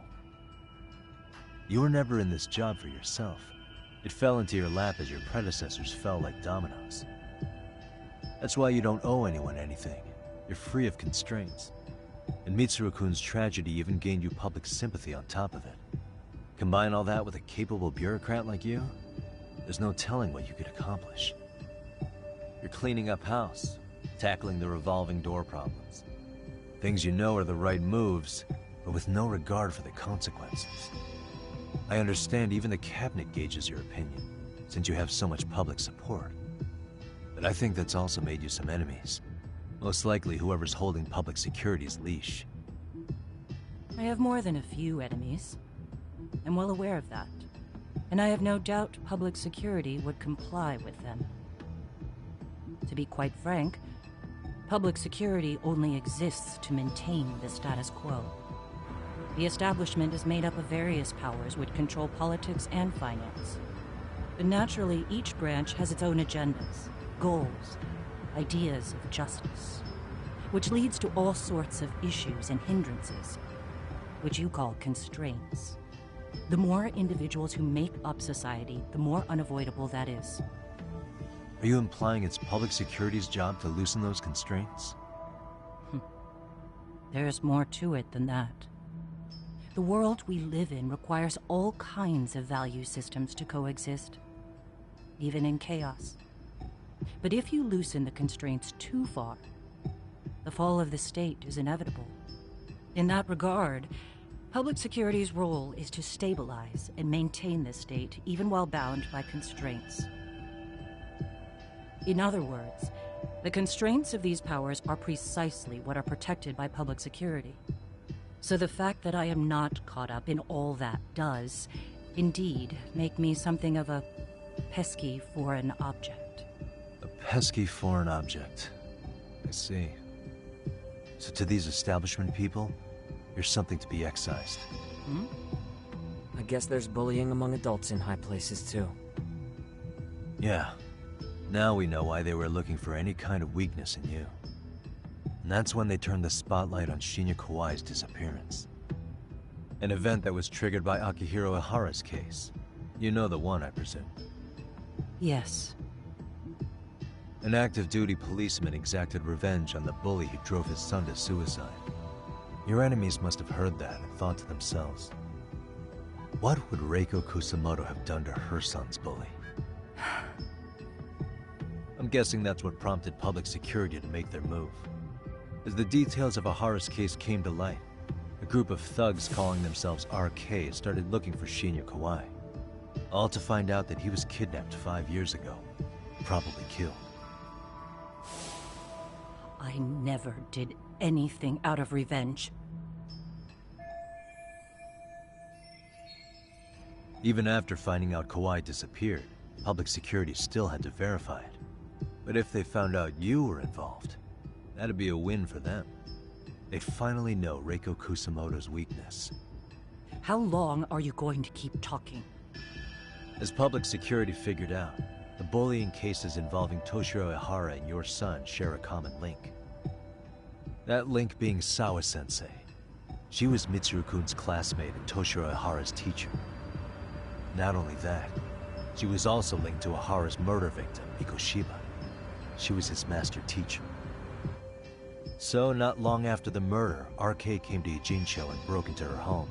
You were never in this job for yourself. It fell into your lap as your predecessors fell like dominoes. That's why you don't owe anyone anything. You're free of constraints. And Mitsuru-kun's tragedy even gained you public sympathy on top of it. Combine all that with a capable bureaucrat like you, there's no telling what you could accomplish. You're cleaning up house, tackling the revolving door problems. Things you know are the right moves, but with no regard for the consequences. I understand even the cabinet gauges your opinion, since you have so much public support. But I think that's also made you some enemies. Most likely whoever's holding public security's leash. I have more than a few enemies. I'm well aware of that. And I have no doubt public security would comply with them. To be quite frank, public security only exists to maintain the status quo. The establishment is made up of various powers which control politics and finance. But naturally, each branch has its own agendas, goals, ideas of justice. which leads to all sorts of issues and hindrances, which you call constraints. The more individuals who make up society, the more unavoidable that is. Are you implying it's public security's job to loosen those constraints? There's more to it than that. The world we live in requires all kinds of value systems to coexist, even in chaos. But if you loosen the constraints too far, the fall of the state is inevitable. In that regard, public security's role is to stabilize and maintain the state, even while bound by constraints. In other words, the constraints of these powers are precisely what are protected by public security. So the fact that I am not caught up in all that does, indeed, make me something of a pesky foreign object. A pesky foreign object. I see. So to these establishment people, you're something to be excised. I guess there's bullying among adults in high places, too. Yeah. Now we know why they were looking for any kind of weakness in you. And that's when they turned the spotlight on Shinya Kawai's disappearance. An event that was triggered by Akihiro Ihara's case. You know the one, I presume. Yes. An active-duty policeman exacted revenge on the bully who drove his son to suicide. Your enemies must have heard that and thought to themselves, what would Reiko Kusamoto have done to her son's bully? I'm guessing that's what prompted public security to make their move. As the details of Ihara's case came to light, a group of thugs calling themselves RK started looking for Shinya Kawai. All to find out that he was kidnapped 5 years ago, probably killed. I never did anything out of revenge. Even after finding out Kawai disappeared, public security still had to verify it. But if they found out you were involved, that'd be a win for them. They'd finally know Reiko Kusamoto's weakness. How long are you going to keep talking? As public security figured out, the bullying cases involving Toshiro Ihara and your son share a common link. That link being Sawa-sensei. She was Mitsuru-kun's classmate and Toshiro Ihara's teacher. Not only that, she was also linked to Ihara's murder victim, Mikoshiba. She was his master teacher. So, not long after the murder, RK came to Ijincho and broke into her home.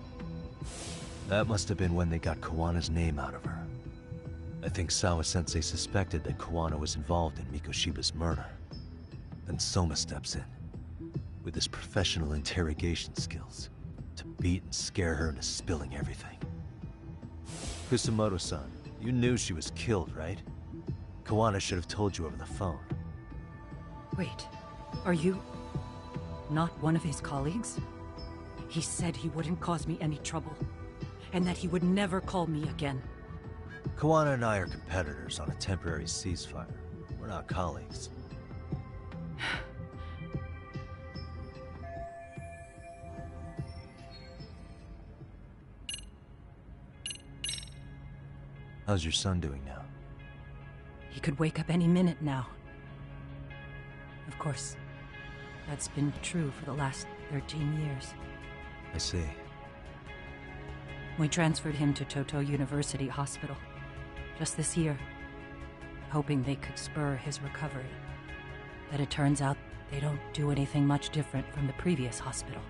That must have been when they got Kawana's name out of her. I think Sawa-sensei suspected that Kawana was involved in Mikoshiba's murder. Then Soma steps in, with his professional interrogation skills, to beat and scare her into spilling everything. Kusamoto-san, you knew she was killed, right? Kawana should have told you over the phone. Wait, are you not one of his colleagues? He said he wouldn't cause me any trouble, and that he would never call me again. Kawana and I are competitors on a temporary ceasefire. We're not colleagues. How's your son doing now? He could wake up any minute now. Of course, that's been true for the last 13 years. I see. We transferred him to Toto University Hospital just this year, hoping they could spur his recovery. But it turns out they don't do anything much different from the previous hospital.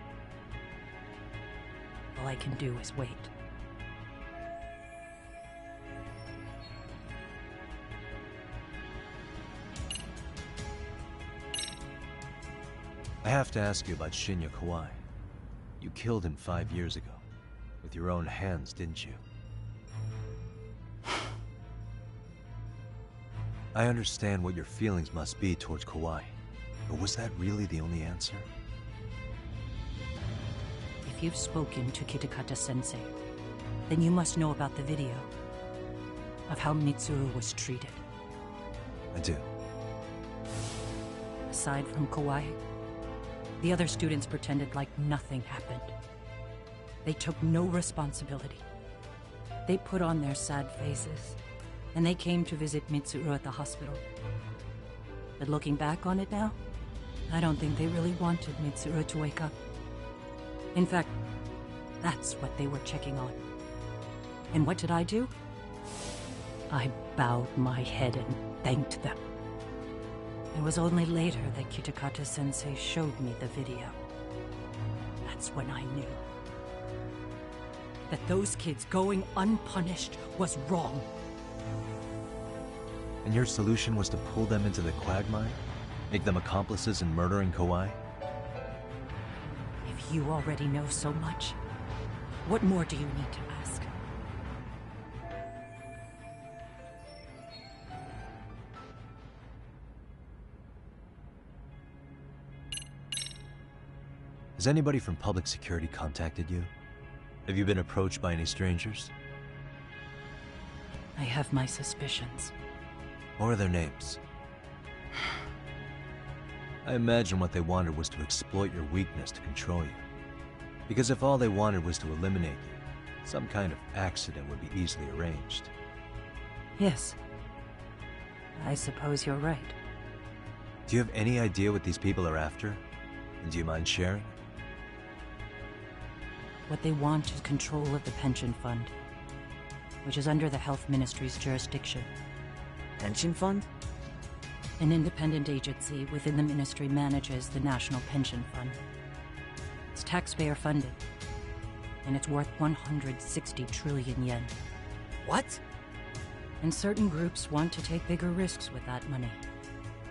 All I can do is wait. I have to ask you about Shinya Kawai. You killed him 5 years ago. With your own hands, didn't you? I understand what your feelings must be towards Kawai, but was that really the only answer? If you've spoken to Kitakata-sensei, then you must know about the video of how Mitsuru was treated. I do. Aside from Kawai, the other students pretended like nothing happened. They took no responsibility. They put on their sad faces, and they came to visit Mitsuru at the hospital. But looking back on it now, I don't think they really wanted Mitsuru to wake up. In fact, that's what they were checking on. And what did I do? I bowed my head and thanked them. It was only later that Kitakata-sensei showed me the video. That's when I knew that those kids going unpunished was wrong. And your solution was to pull them into the quagmire? Make them accomplices in murdering Kawai? If you already know so much, what more do you need to ask? Has anybody from public security contacted you? Have you been approached by any strangers? I have my suspicions. What are their names? I imagine what they wanted was to exploit your weakness to control you. Because if all they wanted was to eliminate you, some kind of accident would be easily arranged. Yes. I suppose you're right. Do you have any idea what these people are after? And do you mind sharing? What they want is control of the pension fund, which is under the Health Ministry's jurisdiction. Pension fund? An independent agency within the ministry manages the National Pension Fund. It's taxpayer funded, and it's worth 160 trillion yen. What? And certain groups want to take bigger risks with that money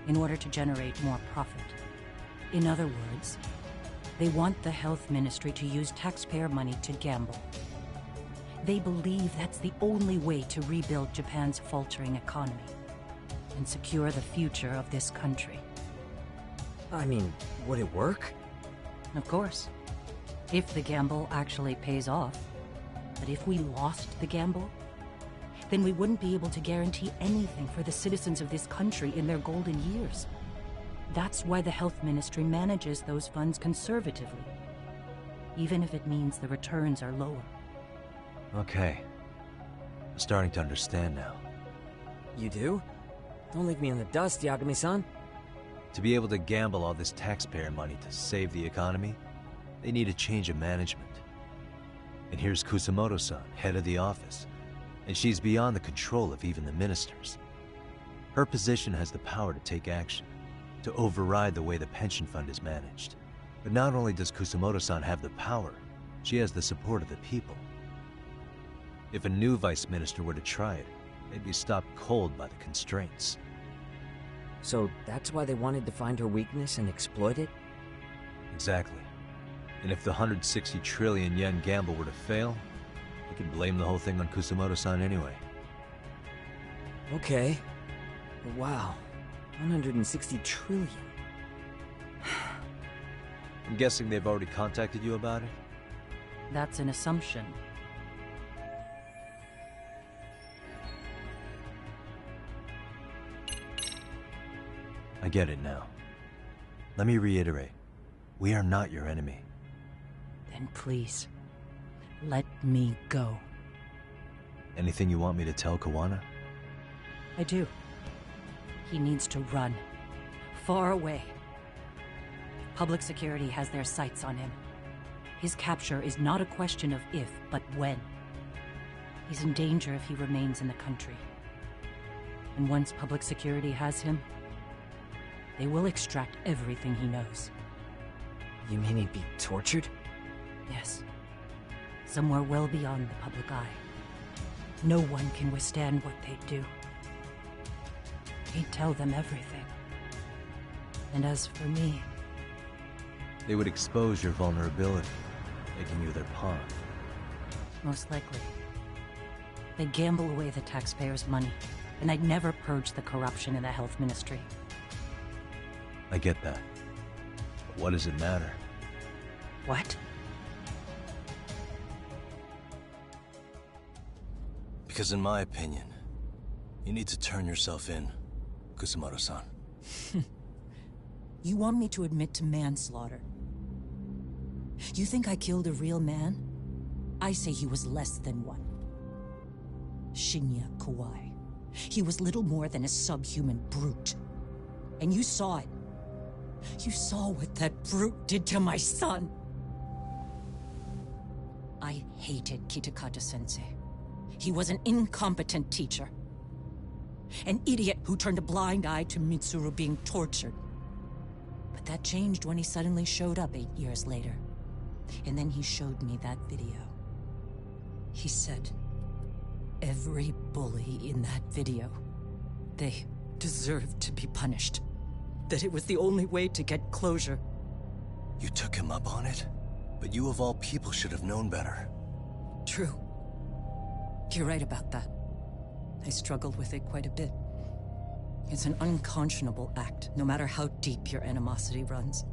in order to generate more profit. In other words, they want the health ministry to use taxpayer money to gamble. They believe that's the only way to rebuild Japan's faltering economy and secure the future of this country. I mean, would it work? Of course. If the gamble actually pays off. But if we lost the gamble, then we wouldn't be able to guarantee anything for the citizens of this country in their golden years. That's why the health ministry manages those funds conservatively, even if it means the returns are lower. Okay. I'm starting to understand now. You do? Don't leave me in the dust, Yagami-san. To be able to gamble all this taxpayer money to save the economy, they need a change of management. And here's Kusamoto-san, head of the office, and she's beyond the control of even the ministers. Her position has the power to take action, to override the way the pension fund is managed. But not only does Kusamoto-san have the power, she has the support of the people. If a new vice minister were to try it, they'd be stopped cold by the constraints. So that's why they wanted to find her weakness and exploit it? Exactly. And if the 160 trillion yen gamble were to fail, they could blame the whole thing on Kusamoto-san anyway. Okay. Wow. 160 trillion. I'm guessing they've already contacted you about it? That's an assumption. I get it now. Let me reiterate. We are not your enemy. Then please, let me go. Anything you want me to tell Kawana? I do. He needs to run. Far away. Public security has their sights on him. His capture is not a question of if, but when. He's in danger if he remains in the country. And once public security has him, they will extract everything he knows. You mean he'd be tortured? Yes. Somewhere well beyond the public eye. No one can withstand what they do. He'd tell them everything. And as for me... They would expose your vulnerability, making you their pawn. Most likely. They'd gamble away the taxpayers' money, and I'd never purge the corruption in the health ministry. I get that. But what does it matter? What? Because in my opinion, you need to turn yourself in, Kusamoto-san. You want me to admit to manslaughter? You think I killed a real man? I say he was less than one. Shinya Kawai. He was little more than a subhuman brute. And you saw it. You saw what that brute did to my son. I hated Kitakata-sensei. He was an incompetent teacher. An idiot who turned a blind eye to Mitsuru being tortured. But that changed when he suddenly showed up 8 years later. And then he showed me that video. He said, every bully in that video, they deserved to be punished. That it was the only way to get closure. You took him up on it? But you of all people should have known better. True. You're right about that. I struggled with it quite a bit. It's an unconscionable act, no matter how deep your animosity runs.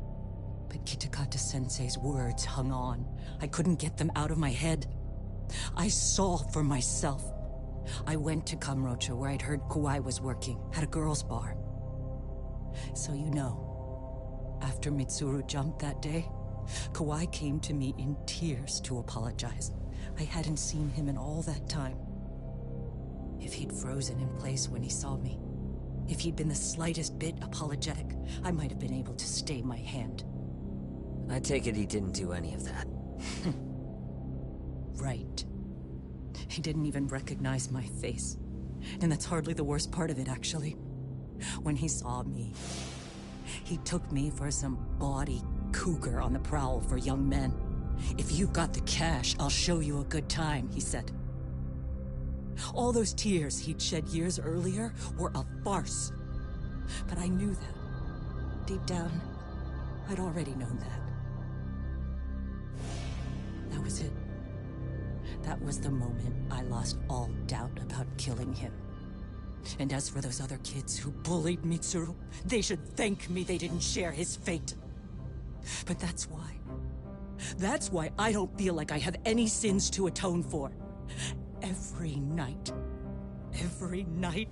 But Kitakata-sensei's words hung on. I couldn't get them out of my head. I saw for myself. I went to Kamurocho, where I'd heard Kawai was working, at a girls' bar. So you know, after Mitsuru jumped that day, Kawai came to me in tears to apologize. I hadn't seen him in all that time. If he'd frozen in place when he saw me, if he'd been the slightest bit apologetic, I might have been able to stay my hand. I take it he didn't do any of that. Right. He didn't even recognize my face. And that's hardly the worst part of it, actually. When he saw me, he took me for some bawdy cougar on the prowl for young men. If you've got the cash, I'll show you a good time, he said. All those tears he'd shed years earlier were a farce. But I knew that. Deep down, I'd already known that. That was it. That was the moment I lost all doubt about killing him. And as for those other kids who bullied Mitsuru, they should thank me they didn't share his fate. But that's why I don't feel like I have any sins to atone for. Every night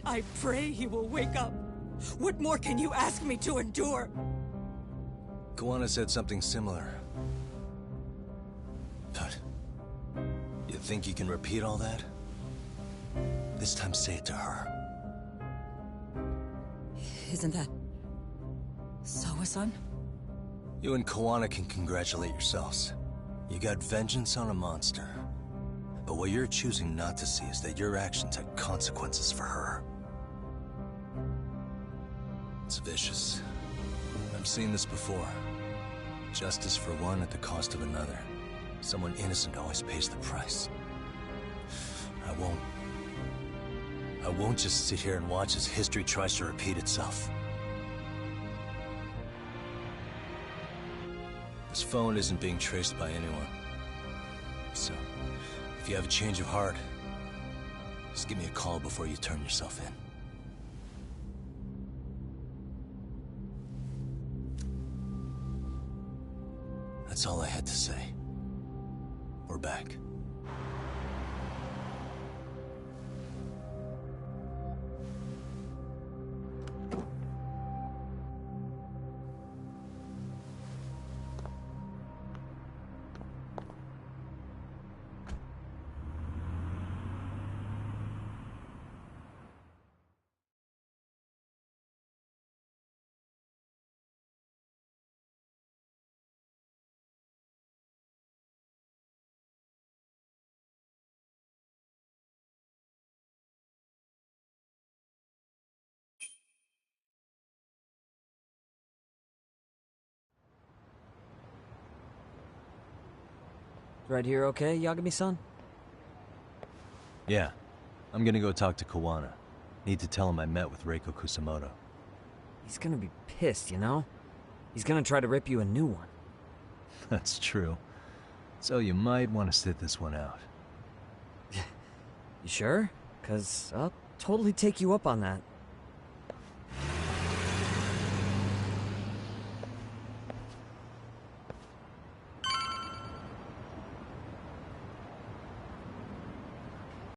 I pray he will wake up. What more can you ask me to endure? Kuwana said something similar. But you think you can repeat all that? This time say it to her. Isn't that Sawa-san? You and Kuwana can congratulate yourselves. You got vengeance on a monster. But what you're choosing not to see is that your actions had consequences for her. It's vicious. I've seen this before. Justice for one at the cost of another. Someone innocent always pays the price. I won't just sit here and watch as history tries to repeat itself. This phone isn't being traced by anyone. So, if you have a change of heart, just give me a call before you turn yourself in. That's all I had to say. We're back. Right here okay, Yagami-san? Yeah. I'm gonna go talk to Kuwana. Need to tell him I met with Reiko Kusamoto. He's gonna be pissed, you know? He's gonna try to rip you a new one. That's true. So you might want to sit this one out. You sure? 'Cause I'll totally take you up on that.